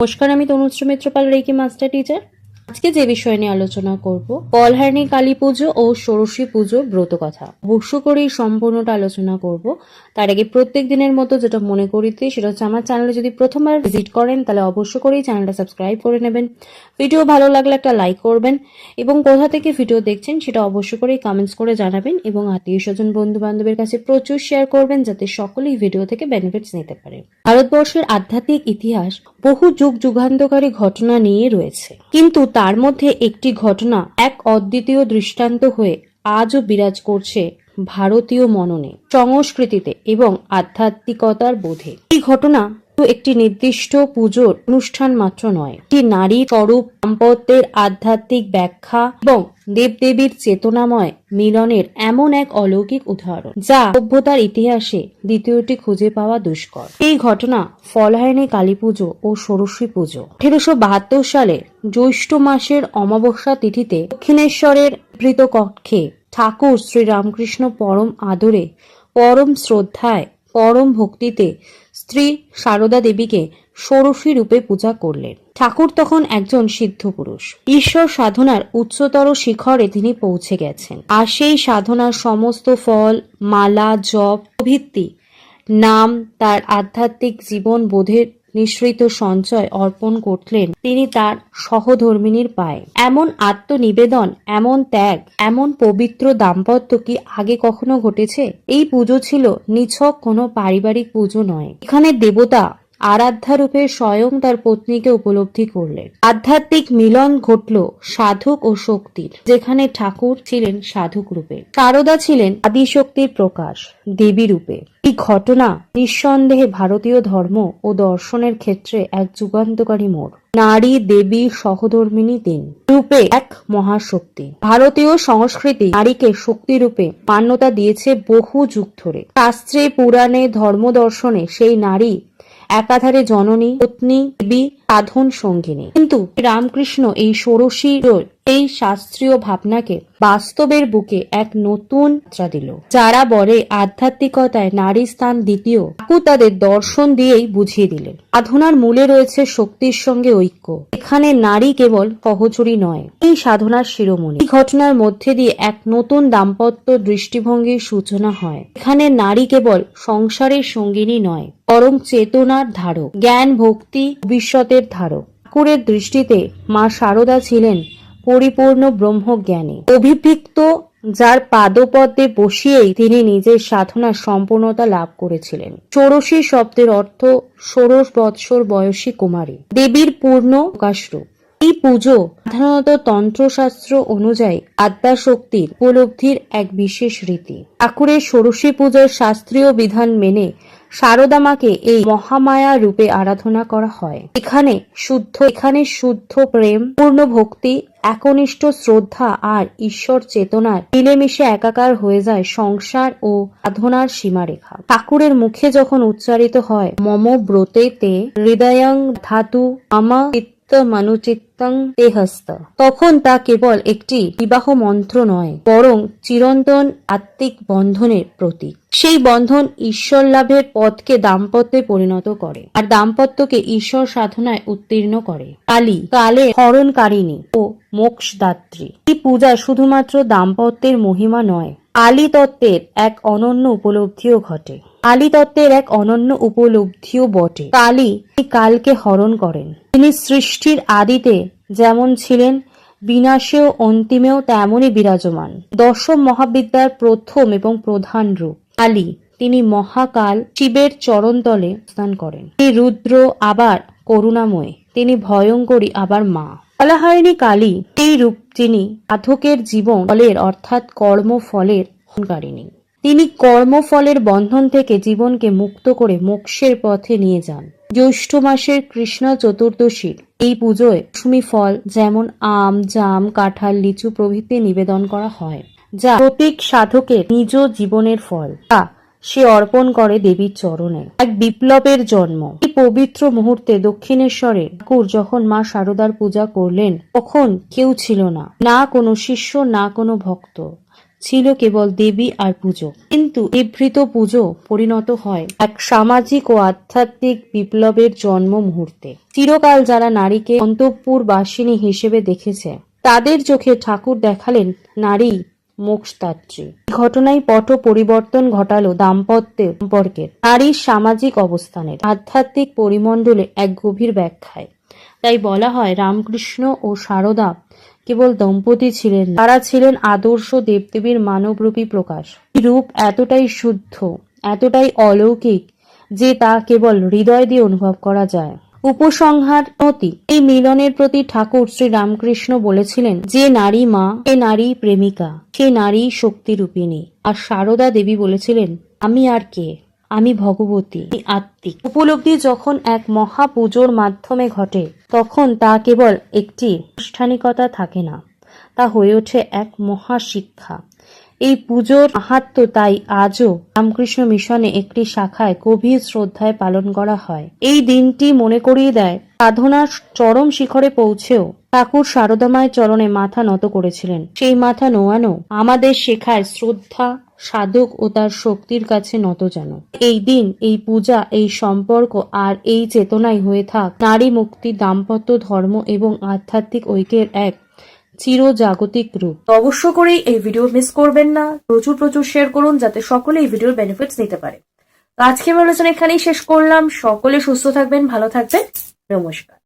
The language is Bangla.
নমস্কার, আমি তনুশ্রী মিত্র পাল, রেকি মাস্টার টিচার। আজকে যে বিষয় নিয়ে আলোচনা করব, কলহারিণী কালী পুজো ও ষোড়শী পুজোর ব্রত কথা। অবশ্য করেই সম্পূর্ণটা আলোচনা করব। তার আগে প্রত্যেক দিনের মতো যেটা মনে করিতে, সেটা হচ্ছে আমার চ্যানেলে যদি প্রথমবার ভিজিট করেন তাহলে অবশ্য করেই চ্যানেলটা সাবস্ক্রাইব করে নেবেন। ভিডিও ভালো লাগলে একটা লাইক করবেন এবং কোথা থেকে ভিডিও দেখছেন সেটা অবশ্য করেই কমেন্টস করে জানাবেন এবং আত্মীয় স্বজন বন্ধু বান্ধবের কাছে প্রচুর শেয়ার করবেন যাতে সকলেই ভিডিও থেকে বেনিফিটস নিতে পারে। ভারতবর্ষের আধ্যাত্মিক ইতিহাস বহু যুগ যুগান্তকারী ঘটনা নিয়ে রয়েছে, কিন্তু তার মধ্যে একটি ঘটনা এক অদ্বিতীয় দৃষ্টান্ত হয়ে আজও বিরাজ করছে ভারতীয় মননে, সংস্কৃতিতে এবং আধ্যাত্মিকতার বোধে। এই ঘটনা একটি নির্দিষ্ট পুজোর অনুষ্ঠান মাত্র নয়, এটি নারীর স্বরূপ, দাম্পত্যের আধ্যাত্মিক ব্যাখ্যা এবং দেবদেবীর চেতনাময় মিলনের এমন এক অলৌকিক উদাহরণ যা সভ্যতার ইতিহাসে দ্বিতীয়টি খুঁজে পাওয়া দুষ্কর। এই ঘটনা কলহারিণী কালী পুজো ও ষোড়শী পুজো। 1872 সালে জ্যৈষ্ঠ মাসের অমাবস্যা তিথিতে দক্ষিণেশ্বরের বৃত কক্ষে ঠাকুর শ্রীরামকৃষ্ণ পরম আদরে, পরম শ্রদ্ধায়, পরম ভক্তিতে স্ত্রী সারদা দেবীকে ষোড়শী রূপে পূজা করলেন। ঠাকুর তখন একজন সিদ্ধ পুরুষ। ঈশ্বর সাধনার উচ্চতর শিখরে তিনি পৌঁছে গেছেন, আর সেই সাধনার সমস্ত ফল, মালা, জপ প্রভৃতি নাম তার আধ্যাত্মিক জীবন বোধের নিঃসৃত সঞ্চয় অর্পণ করলেন তিনি তার সহধর্মিনীর পায়ে। এমন আত্মনিবেদন, এমন ত্যাগ, এমন পবিত্র দাম্পত্য কি আগে কখনো ঘটেছে? এই পুজো ছিল নিছক কোনো পারিবারিক পুজো নয়। এখানে দেবতা আরাধ্যারূপে স্বয়ং তার পত্নীকে উপলব্ধি করলেন। আধ্যাত্মিক মিলন ঘটল সাধক ও শক্তির, যেখানে ঠাকুর ছিলেন সাধক রূপে, সারদা ছিলেন আদিশক্তির প্রকাশ, দেবী রূপে। এই ঘটনা নিঃসন্দেহে ভারতীয় ধর্ম ও দর্শনের ক্ষেত্রে এক যুগান্তকারী মোড়। নারী দেবী সহধর্মিণী তিন রূপে এক মহাশক্তি। ভারতীয় সংস্কৃতি নারীকে শক্তি রূপে মান্যতা দিয়েছে বহু যুগ ধরে। শাস্ত্রে, পুরাণে, ধর্ম দর্শনে সেই নারী একাধারে জননী, পত্নী, দেবী, সাধন সঙ্গিনী। কিন্তু রামকৃষ্ণ এই ষোড়শীর এই শাস্ত্রীয় ভাবনাকে বাস্তবের বুকে এক নতুন যাত্রা দিল। যারা বলে আধ্যাত্মিকতায় নারী স্থান দ্বিতীয়, ঠাকুর তাদের দর্শন দিয়েই বুঝিয়ে দিলেন সাধনার মূলে রয়েছে শক্তির সঙ্গে ঐক্য। এখানে নারী কেবল সহচরী নয়, এই সাধনার শিরোমণি। এই ঘটনার মধ্যে দিয়ে এক নতুন দাম্পত্য দৃষ্টিভঙ্গির সূচনা হয়। এখানে নারী কেবল সংসারের সঙ্গিনী নয়, বরং চেতনার ধারক, জ্ঞান, ভক্তি, ভবিষ্যতের ধারক। ঠাকুরের দৃষ্টিতে মা সারদা ছিলেন পরিপূর্ণ ব্রহ্মজ্ঞানী, অভিব্যক্ত, যার পাদপদ্মে বসিয়েই তিনি নিজের সাধনার সম্পূর্ণতা লাভ করেছিলেন। ষোড়শী শব্দের অর্থ ষোড়শ বৎসর বয়সী কুমারী, দেবীর পূর্ণ প্রকাশরূপ। এই পুজো সাধারণত তন্ত্রশাস্ত্র অনুযায়ী আদ্যাশক্তির উপলব্ধির এক বিশেষ রীতি। ঠাকুরের ষোড়শী পুজোর শাস্ত্রীয় বিধান মেনে সারদা মাকে এই মহামায়া রূপে আরাধনা করা হয়। এখানে শুদ্ধ প্রেম, পূর্ণ ভক্তি, একনিষ্ঠ শ্রদ্ধা আর ঈশ্বর চেতনার মিলেমিশে একাকার হয়ে যায় সংসার ও সাধনার সীমারেখা। ঠাকুরের মুখে যখন উচ্চারিত হয় মম ব্রতে তে হৃদয়ং ধাতু আমা মানুচিত্তং তেহস্ত, তখন তা কেবল একটি বিবাহ মন্ত্র নয়, বরং চিরন্তন আত্মিক বন্ধনের প্রতীক। সেই বন্ধন ঈশ্বর লাভের পথকে দাম্পত্যে পরিণত করে, আর দাম্পত্যকে ঈশ্বর সাধনায় উত্তীর্ণ করে। কালী, কালে হরণকারিণী ও মোক্ষদাত্রী। এই পূজা শুধুমাত্র দাম্পত্যের মহিমা নয়, আলী তত্ত্বের এক অনন্য উপলব্ধিও ঘটে। আলী তত্ত্বের এক অনন্য উপলব্ধিও বটে। কালী কালকে হরণ করেন। তিনি সৃষ্টির আদিতে যেমন ছিলেন, বিনাশেও অন্তিমেও তেমনই বিরাজমান। দশম মহাবিদ্যার প্রথম এবং প্রধান রূপ কালী। তিনি মহাকাল, শিবের চরণতলে স্থান করেন। তিনি রুদ্র, আবার করুণাময়। তিনি ভয়ঙ্করী, আবার মা। কলহারিণী কালী এই রূপ, যিনি সাধকের জীবন ফলের অর্থাৎ কর্মফলের হরণকারিণী। তিনি কর্মফলের বন্ধন থেকে জীবনকে মুক্ত করে মোক্ষের পথে নিয়ে যান। জ্যৈষ্ঠ মাসের কৃষ্ণ চতুর্দশীর এই পুজোয় মৌসুমী ফল যেমন আম, জাম, কাঁঠাল, লিচু প্রভৃতি নিবেদন করা হয়, যা প্রত্যেক সাধকের নিজ জীবনের ফল, তা সে অর্পণ করে দেবীর চরণে। এক বিপ্লবের জন্ম। এই পবিত্র মুহূর্তে দক্ষিণেশ্বরে ঠাকুর যখন মা সারদার পূজা করলেন, তখন কেউ ছিল না, না কোনো শিষ্য, না কোনো ভক্ত, ছিল কেবল দেবী আর পুজো। কিন্তু বিভৃত পুজো পরিণত হয় এক সামাজিক ও আধ্যাত্মিক বিপ্লবের জন্ম মুহূর্তে। চিরকাল যারা নারীকে অন্তঃপুর বাসিনী হিসেবে দেখেছে, তাদের চোখে ঠাকুর দেখালেন নারী মোক্ষদাত্রী। ঘটনায় পট পরিবর্তন ঘটালো দাম্পত্যের সম্পর্কের, নারীর সামাজিক অবস্থানের, আধ্যাত্মিক পরিমণ্ডলে এক গভীর ব্যাখ্যায়। তাই বলা হয় রামকৃষ্ণ ও সারদা কেবল দম্পতি ছিলেন না, তারা ছিলেন আদর্শ দেবদেবীর মানবরূপী প্রকাশ। এই রূপ এতটাই শুদ্ধ, এতটাই অলৌকিক যে তা কেবল হৃদয় দিয়ে অনুভব করা যায়। উপসংহার নতি, এই মিলনের প্রতি ঠাকুর শ্রী রামকৃষ্ণ বলেছিলেন, যে নারী মা, সে নারী প্রেমিকা, সে নারী শক্তিরূপিণী। আর সারদা দেবী বলেছিলেন, আমি আর কে, আমি ভগবতী, আমি আত্মিক। উপলব্ধি যখন এক মহা পুজোর মাধ্যমে ঘটে, তখন তা কেবল একটি আনুষ্ঠানিকতা থাকে না, তা হয়ে ওঠে এক মহা শিক্ষা। এই পুজোর মাহাত্ম্য তাই আজও রামকৃষ্ণ মিশনে একটি শাখায় গভীর শ্রদ্ধায় পালন করা হয়। এই দিনটি মনে করিয়ে দেয় সাধনার চরম শিখরে পৌঁছেও ঠাকুর শারদামায়ের চরণে মাথা নত করেছিলেন। সেই মাথা নোয়ানো আমাদের শেখায় শ্রদ্ধা, সাধক ও তার শক্তির কাছে নত যেন। এই দিন, এই পূজা, এই সম্পর্ক আর এই চেতনাই হয়ে থাক নারী মুক্তি, দাম্পত্য ধর্ম এবং আধ্যাত্মিক ঐক্যের এক চিরজাগতিক রূপ। অবশ্য করেই এই ভিডিও মিস করবেন না, প্রচুর প্রচুর শেয়ার করুন যাতে সকলে এই ভিডিওর বেনিফিটস নিতে পারে। আজকে আমি আলোচনা এখানেই শেষ করলাম। সকলে সুস্থ থাকবেন, ভালো থাকবেন, নমস্কার।